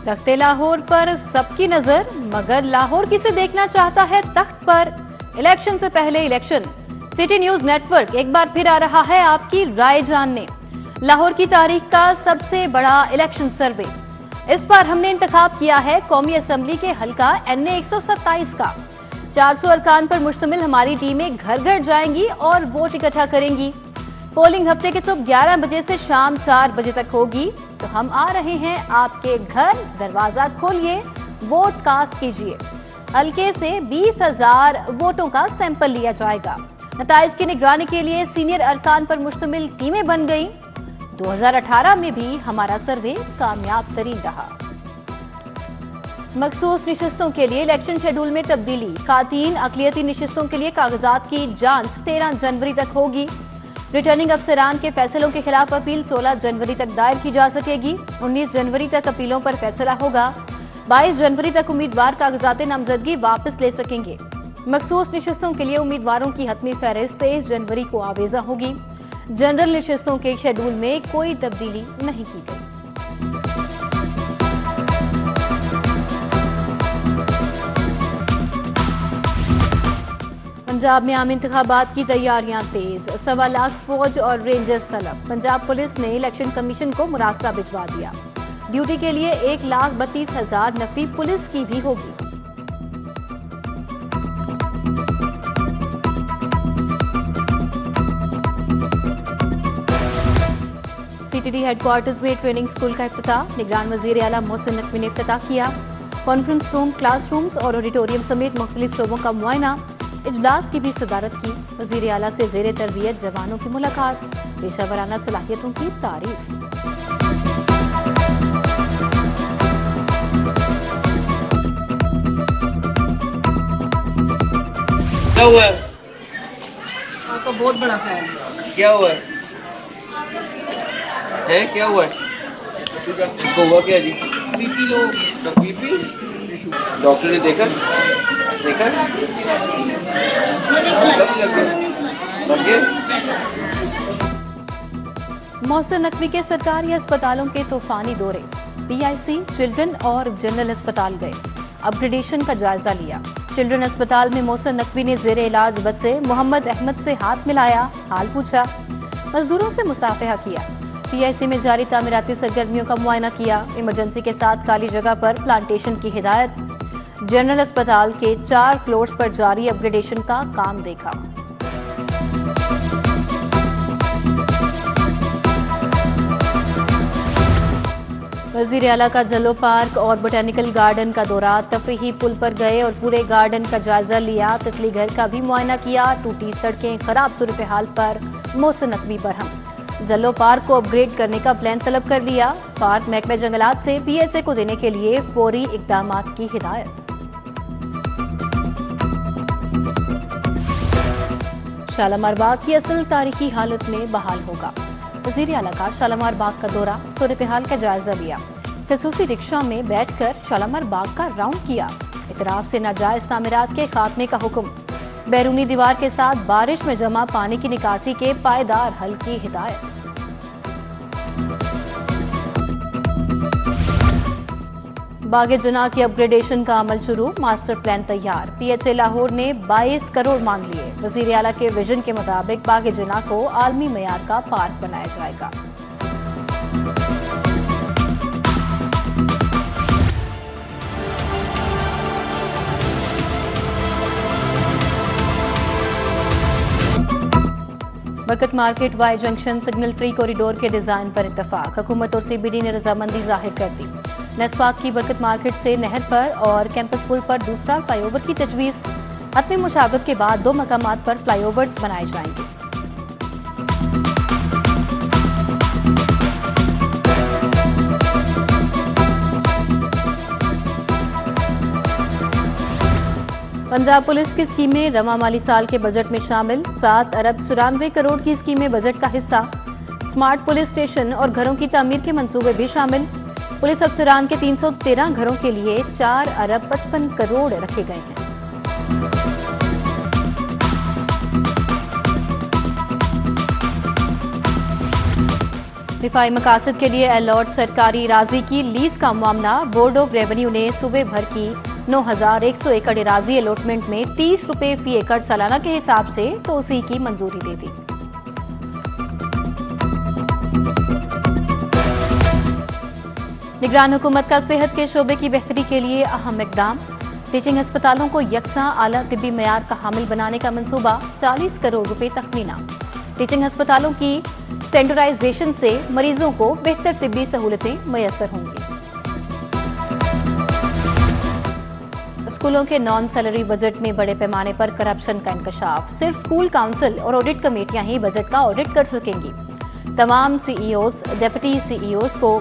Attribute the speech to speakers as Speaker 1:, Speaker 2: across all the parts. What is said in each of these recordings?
Speaker 1: तख्ते लाहौर पर सबकी नजर, मगर लाहौर किसे देखना चाहता है तख्त पर। इलेक्शन से पहले इलेक्शन। सिटी न्यूज नेटवर्क एक बार फिर आ रहा है आपकी राय जानने। लाहौर की तारीख का सबसे बड़ा इलेक्शन सर्वे। इस बार हमने इंतखाब किया है कौमी असेंबली के हल्का NA 127 का। 400 अरकान पर मुश्तमिल हमारी टीमें घर घर जाएंगी और वोट इकट्ठा करेंगी। पोलिंग हफ्ते के सुबह 11 बजे से शाम 4 बजे तक होगी। तो हम आ रहे हैं आपके घर, दरवाजा खोलिए, वोट कास्ट कीजिए। हल्के से 20,000 वोटों का सैंपल लिया जाएगा। नताइज की निगरानी के लिए सीनियर अरकान पर मुश्तमिल टीमें बन गई। 2018 में भी हमारा सर्वे कामयाब तरीन रहा। मखसूस निशिस्तों के लिए इलेक्शन शेड्यूल में तब्दीली। खातीन अकलियती निशिस्तों के लिए कागजात की जांच 13 जनवरी तक होगी। रिटर्निंग अफसरान के फैसलों के खिलाफ अपील 16 जनवरी तक दायर की जा सकेगी। 19 जनवरी तक अपीलों पर फैसला होगा। 22 जनवरी तक उम्मीदवार कागजात नामजदगी वापस ले सकेंगे। मखसूस निशिस्तों के लिए उम्मीदवारों की हतमी फहरिस्त 23 जनवरी को आवेजा होगी। जनरल निशिस्तों के शेड्यूल में कोई तब्दीली नहीं की गई। पंजाब में आम इंतखाबात की तैयारियां तेज। 1.25 लाख फौज और रेंजर्स तलब। पंजाब पुलिस ने इलेक्शन कमीशन को मुरास्ता भिजवा दिया। ड्यूटी के लिए 1,32,000 नफरी पुलिस की भी होगी। CTD हेडक्वार्टर्स में ट्रेनिंग स्कूल का इफ्तिताह। निगरान वजीर आला मोहसिन नकवी ने इफ्तिताह किया। कॉन्फ्रेंस रूम, क्लासरूम्स और ऑडिटोरियम समेत मुख्तलिफ शोबों का मुआयना। इजलास की भी सदारत की। वजीर आला से जेर तरबियत जवानों की मुलाकात। पेशावराना सलाहियतों की तारीफ।
Speaker 2: क्या हुआ है?
Speaker 3: आपका बहुत बड़ा फैन है।
Speaker 2: क्या हुआ है? क्या हुआ है? इसको हुआ क्या जी?
Speaker 3: BP low.
Speaker 2: बीपी? डॉक्टर ने देखा? कब लग गया?
Speaker 1: मोहसिन नकवी के सरकारी अस्पतालों के तूफानी दौरे। PIC, चिल्ड्रन और जनरल अस्पताल गए। अपग्रेडेशन का जायजा लिया। चिल्ड्रन अस्पताल में मोहसिन नकवी ने जेर इलाज बच्चे मोहम्मद अहमद से हाथ मिलाया, हाल पूछा। मजदूरों से मुसाफिहा किया। PIC में जारी तामीराती सरगर्मियों का मुआयना किया। इमरजेंसी के साथ खाली जगह पर प्लांटेशन की हिदायत। जनरल अस्पताल के 4 फ्लोर्स पर जारी अपग्रेडेशन का काम देखा। वजीर आला का जलो पार्क और बोटेनिकल गार्डन का दौरा। तफरीही पुल पर गए और पूरे गार्डन का जायजा लिया। तितली घर का भी मुआयना किया। टूटी सड़कें, खराब सूरत हाल पर मोहसिन नकवी बरहम। जलो पार्क को अपग्रेड करने का प्लान तलब कर लिया। पार्क महकमे जंगलात से PHA को देने के लिए फौरी इकदाम की हिदायत। शालामार बाग की असल तारीखी हालत में बहाल होगा। वजीर आला का शालामार बाग का दौरा, सूरत हाल का जायजा लिया। खसूसी रिक्शा में बैठकर शालामार बाग का राउंड किया। इतराफ से नाजायज तामीरात के खात्मे का हुक्म। बैरूनी दीवार के साथ बारिश में जमा पानी की निकासी के पायदार हल की हिदायत। बागे जना की अपग्रेडेशन का अमल शुरू। मास्टर प्लान तैयार। PHA लाहौर ने 22 करोड़ मांग लिए। वजीर आला के विजन के मुताबिक बागे जना को आलमी मयार का पार्क बनाया जाएगा। Barkat market Y junction signal free corridor के डिजाइन पर इत्तफाक। हुकूमत और CBD ने रजामंदी जाहिर कर दी। नेस्पाक की बरकत मार्केट से नहर पर और कैंपस पुल पर दूसरा फ्लाईओवर की तजवीज़। हतमी मुशावरत के बाद 2 मकामात पर फ्लाईओवर्स बनाए जाएंगे। पंजाब पुलिस की स्कीमें रवा माली साल के बजट में शामिल। 7 अरब 94 करोड़ की स्कीमें बजट का हिस्सा। स्मार्ट पुलिस स्टेशन और घरों की तामीर के मंसूबे भी शामिल। पुलिस अफसरान के 313 घरों के लिए 4 अरब 55 करोड़ रखे गए हैं। दिफाई मकासद के लिए अलॉट सरकारी राजी की लीज का मामला। बोर्ड ऑफ रेवेन्यू ने सूबे भर की 9,100 एकड़ राजी अलॉटमेंट में 30 रुपए फी एकड़ सालाना के हिसाब से तोसी की मंजूरी दे दी। निगरान हुकूमत का सेहत के शोबे की बेहतरी के लिए अहम इकदाम। टीचिंग अस्पतालों को यकसा आला तिब्बी मयार का हामिल बनाने का मंसूबा, 40 करोड़ रुपए तखमीना। टीचिंग अस्पतालों की स्टैंडर्डाइजेशन से मरीजों को बेहतर तिब्बी सहूलतें मयसर होंगी। स्कूलों के नॉन सैलरी बजट में बड़े पैमाने पर करप्शन का इंकशाफ। सिर्फ स्कूल काउंसिल और ऑडिट कमेटियां ही बजट का ऑडिट कर सकेंगी। तमाम सीईओज, डिप्टी सीईओज को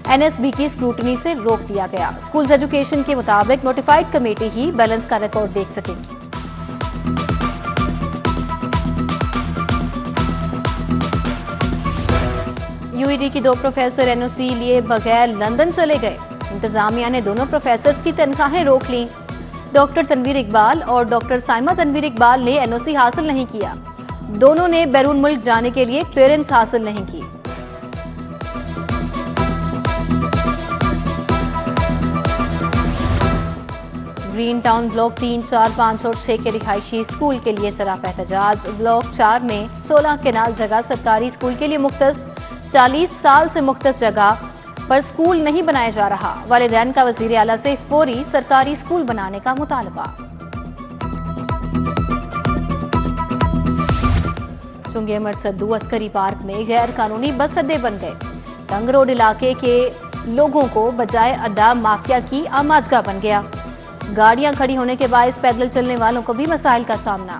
Speaker 1: एनएसबी की स्क्रूटनी से रोक दिया गया। स्कूल्स एजुकेशन के मुताबिक नोटिफाइड कमेटी ही बैलेंस का रिकॉर्ड देख सकेंगी। यूईडी की 2 प्रोफेसर एनओसी लिए बगैर लंदन चले गए। इंतजामिया ने दोनों प्रोफेसर्स की तनख्वाहें रोक लीं। डॉक्टर तनवीर इकबाल और डॉक्टर साइमा तनवीर इकबाल ने एनओसी हासिल नहीं किया। दोनों ने बैरून मुल्क जाने के लिए क्लियरेंस हासिल नहीं की। ग्रीन टाउन ब्लॉक 3, 4, 5 और 6 के रिहायशी स्कूल के लिए सराफा एहतजाज। ब्लॉक 4 में 16 केनाल जगह सरकारी स्कूल के लिए मुख्तस। 40 साल से मुख्तस जगह पर स्कूल नहीं बनाया जा रहा। वालिदैन का वजीर आला से फौरी सरकारी स्कूल बनाने का मुतालबा। चुंगे मरसदू अस्करी पार्क में गैर कानूनी बस अड्डे बन गए। तंग रोड इलाके के लोगों को बजाय अड्डा माफिया की आमाजगा बन गया। गाड़ियां खड़ी होने के बायस पैदल चलने वालों को भी मसाइल का सामना।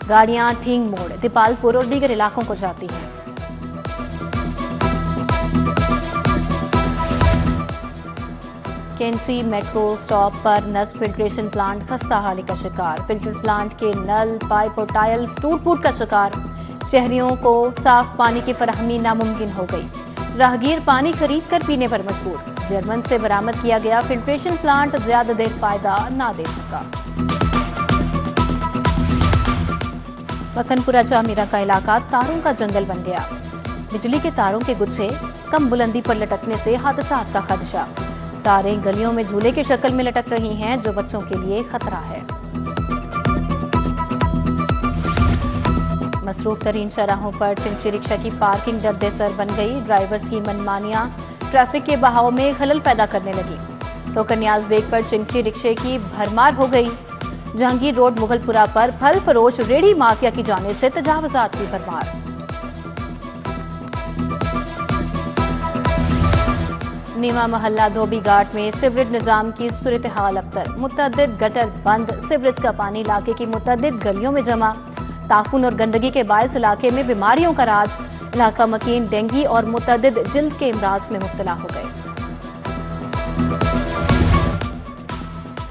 Speaker 1: गाड़ियां ठींग मोड़, दीपालपुर और दीगर इलाकों को जाती हैं। केंची मेट्रो स्टॉप पर नस्ब फिल्ट्रेशन प्लांट खस्ता हाली का शिकार। फिल्टर प्लांट के नल, पाइप और टाइल्स टूट फूट का शिकार। शहरियों को साफ पानी की फराहमी नामुमकिन हो गई। राहगीर पानी खरीद कर पीने पर मजबूर। जर्मन से बरामद किया गया फिल्ट्रेशन प्लांट ज्यादा देर फायदा ना दे सका। मक्खनपुरा जामीरा का इलाका तारों का जंगल बन गया। बिजली के तारों के गुच्छे कम बुलंदी पर लटकने से हादसात का खदशा। तारें गलियों में झूले की शक्ल में लटक रही हैं, जो बच्चों के लिए खतरा है। मसरूफ तरीन शराहों पर चिंची रिक्शा की पार्किंग दर्देसर बन गई। ड्राइवर्स की मनमानियां ट्रैफिक के बहाव में खलल पैदा करने लगी। टोकन न्याज बेग पर चिंची रिक्शे की भरमार हो गई। जहांगीर रोड मुगलपुरा पर फल फरोश रेडी माफिया की जानिब से तजावुजात की भरमार। नीमा मोहल्ला धोबी घाट में सिवरेज निजाम की सूरत हाल अबतर। मुतअद्दिद गटर बंद, सिवरेज का पानी इलाके की मुतअद्दिद गलियों में जमा। ताफून और गंदगी के बायस इलाके में बीमारियों का राज। इलाका मकीन डेंगी और मुतअद्दिद जिल्द के इमराज में मुब्तला हो गए।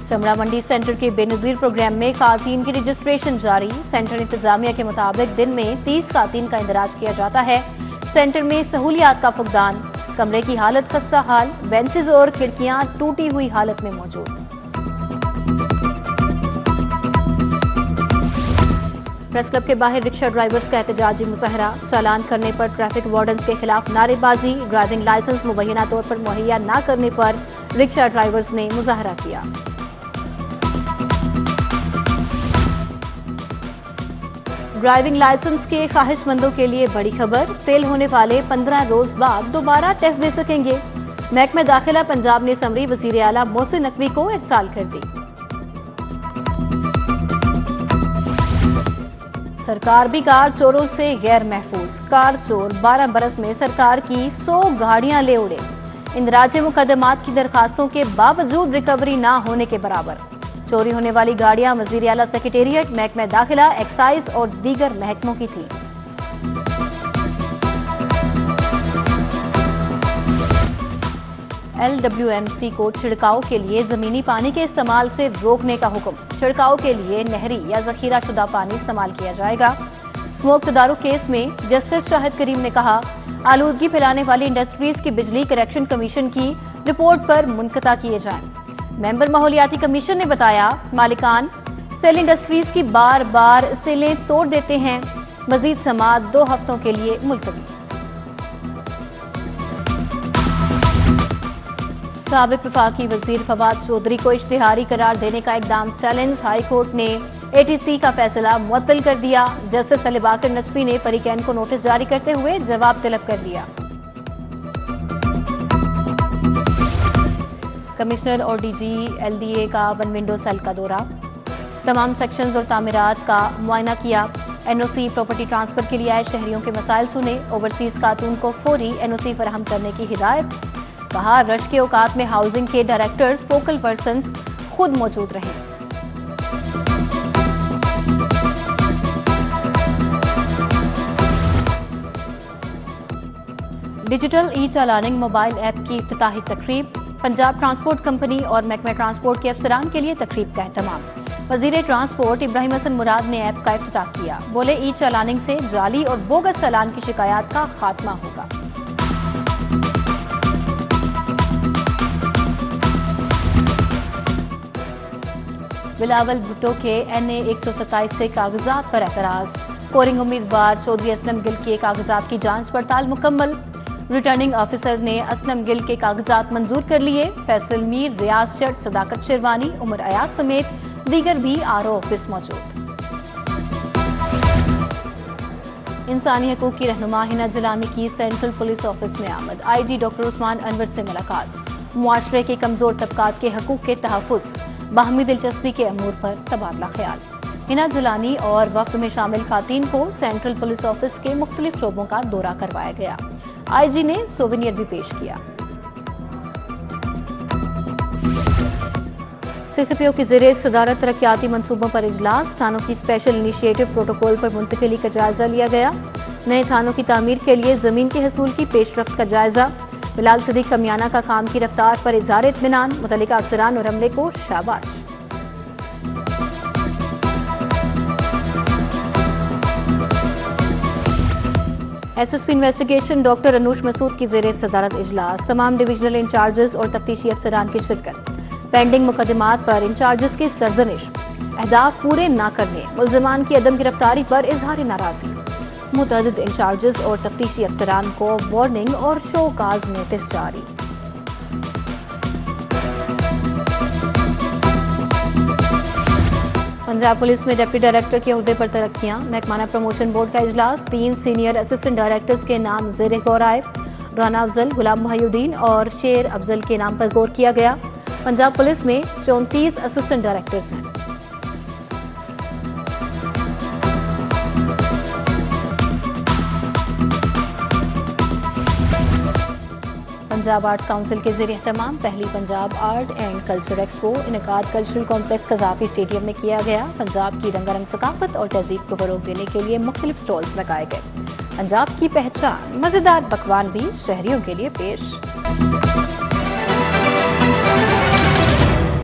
Speaker 1: चमड़ा मंडी सेंटर के बेनजीर प्रोग्राम में खातीन की रजिस्ट्रेशन जारी। सेंटर इंतजामिया के मुताबिक दिन में 30 खातीन का इंदराज किया जाता है। सेंटर में सहूलियात का फुकदान। कमरे की हालत खस्ता हाल, बेंचेज और खिड़कियां टूटी हुई हालत में मौजूद। प्रेस क्लब के बाहर रिक्शा ड्राइवर्स का एहतजाजी मुजाहरा। चालान करने पर ट्रैफिक वार्डन्स के खिलाफ नारेबाजी। ड्राइविंग लाइसेंस मुबैना तौर पर मुहैया न करने पर रिक्शा ड्राइवर्स ने मुजाहरा किया। ड्राइविंग लाइसेंस के ख्वाहिशमंदों के लिए बड़ी खबर। फेल होने वाले 15 रोज बाद दोबारा टेस्ट दे सकेंगे। महकमा दाखिला पंजाब ने समरी वजीर आला मोहसिन नकवी को इरसाल कर दी। सरकार भी कार चोरों से गैर महफूज। कार चोर 12 बरस में सरकार की 100 गाड़ियां ले उड़े। इंदराज मुकदमात की दरखास्तों के बावजूद रिकवरी ना होने के बराबर। चोरी होने वाली गाड़ियां वजीर आला सेक्रेटेरिएट, महकमा दाखिला, एक्साइज और दीगर महकमों की थी। LWMC को छिड़काव के लिए जमीनी पानी के इस्तेमाल से रोकने का हुक्म। छिड़काव के लिए नहरी या जखीरा शुदा पानी इस्तेमाल किया जाएगा। स्मोक तदारुक केस में जस्टिस शाहिद करीम ने कहा, आलूदगी फैलाने वाली इंडस्ट्रीज की बिजली करेक्शन कमीशन की रिपोर्ट पर मुनक़ता किए जाएं। मेंबर माहौलियाती कमीशन ने बताया, मालिकान सेल इंडस्ट्रीज की बार बार सेलें तोड़ देते हैं। मजीद समाअत 2 हफ्तों के लिए मुलतवी। साबिक वफाकी वजीर फवाद चौधरी को इश्तिहारी करार देने का इकदाम चैलेंज, हाई कोर्ट ने ATC का फैसला मुअत्तल कर दिया। जस्टिस सलीबाकर नजफी ने फरीकैन को नोटिस जारी करते हुए जवाब तलब कर लिया। कमिश्नर और DG LDA का वन विंडो सेल का दौरा, तमाम सेक्शंस और तामीरात का मुआयना किया। NOC प्रॉपर्टी ट्रांसफर के लिए आए शहरियों के मसाइल सुने। ओवरसीज खातून को फौरी NOC फराहम करने की हिदायत। कहा, रश के औकात में हाउसिंग के डायरेक्टर्स फोकल पर्सन्स खुद मौजूद रहें। डिजिटल ई-चालानिंग मोबाइल ऐप की इफ्तिताही तकरीब, पंजाब ट्रांसपोर्ट कंपनी और महकमा ट्रांसपोर्ट के अफसरान के लिए तकरीब का एहतमाम। वजीर ट्रांसपोर्ट इब्राहिम हसन मुराद ने ऐप का इफ्तिताह किया। बोले, ई-चालानिंग से जाली और बोगस चालान की शिकायत का खात्मा होगा। बिलावल भुट्टो के NA 127 से कागजात पर एतराज, कोरिंग उम्मीदवार चौधरी असलम गिल के कागजात की जांच पड़ताल मुकम्मल। रिटर्निंग ऑफिसर ने असलम गिल के कागजात मंजूर कर लिए। फैसल मीर, रियाज शट, सदाकत शेरवानी, उमर अयाज समेत दीगर भी RO ऑफिस मौजूद। इंसानी हकूक की रहनुमा हिना जिलानी की सेंट्रल पुलिस ऑफिस में आमद। IG डॉक्टर उस्मान अनवर से मुलाकात। मुआशरे के कमजोर तबकात के हकूक के तहफ़्फ़ुज़, बाहमी दिलचस्पी के अमूर पर तबादला ख्याल। हिना जिलानी और वफ्द में शामिल खातीन को सेंट्रल पुलिस ऑफिस के मुख्तलिफ शोबों का दौरा करवाया गया। IG ने सोवेनियर भी पेश किया। CCPO की ज़ेरे सदारत तरक्याती मनसूबों पर इजलास, थानों की स्पेशल इनिशिएटिव प्रोटोकॉल पर मुंतकिली का जायजा लिया गया। नए थानों की तामीर के लिए जमीन के हसूल की पेशरफ्त का जायजा। बिलाल सिद्दीक कमियाना का काम की रफ्तार पर इज़हार इत्मीनान, मुतल्लिका अफसरान और अमले को शाबाश। SSP investigation doctor Anoosh Masood की ज़ेरे सदारत इजलास, तमाम डिविजनल इंचार्जेस और तफ्तीशी अफसरान की शिरकत। पेंडिंग मुकदमात पर इंचार्जेस की सरजनिश, अहदाफ पूरे न करने, मुल्ज़िमान की अदम गिरफ्तारी पर इजहार नाराजगी। मुतअद्दिद इंचार्जेस और तफ्तीशी अफसरान को वार्निंग और शोकाज नोटिस जारी। पंजाब पुलिस में डिप्टी डायरेक्टर के ओहदे पर तरक्कियां, महकमाना प्रमोशन बोर्ड का इजलास, 3 सीनियर असिस्टेंट डायरेक्टर्स के नाम ज़ेरे गौर आए। राना अफजल, गुलाम मुहिउद्दीन और शेर अफजल के नाम पर गौर किया गया। पंजाब पुलिस में 34 असिस्टेंट डायरेक्टर्स हैं। पंजाब आर्ट्स काउंसिल के ज़रिए एहतमाम पहली Punjab art and culture expo इनेकाद कल्चरल कॉम्प्लेक्स कज़ाफ़ी स्टेडियम में किया गया। पंजाब की रंगारंग सकाफत और तहजीब को फ़रोग़ देने के लिए मुख्तलिफ स्टॉल्स लगाए गए। पंजाब की पहचान, मज़ेदार पकवान भी शहरियों के लिए पेश।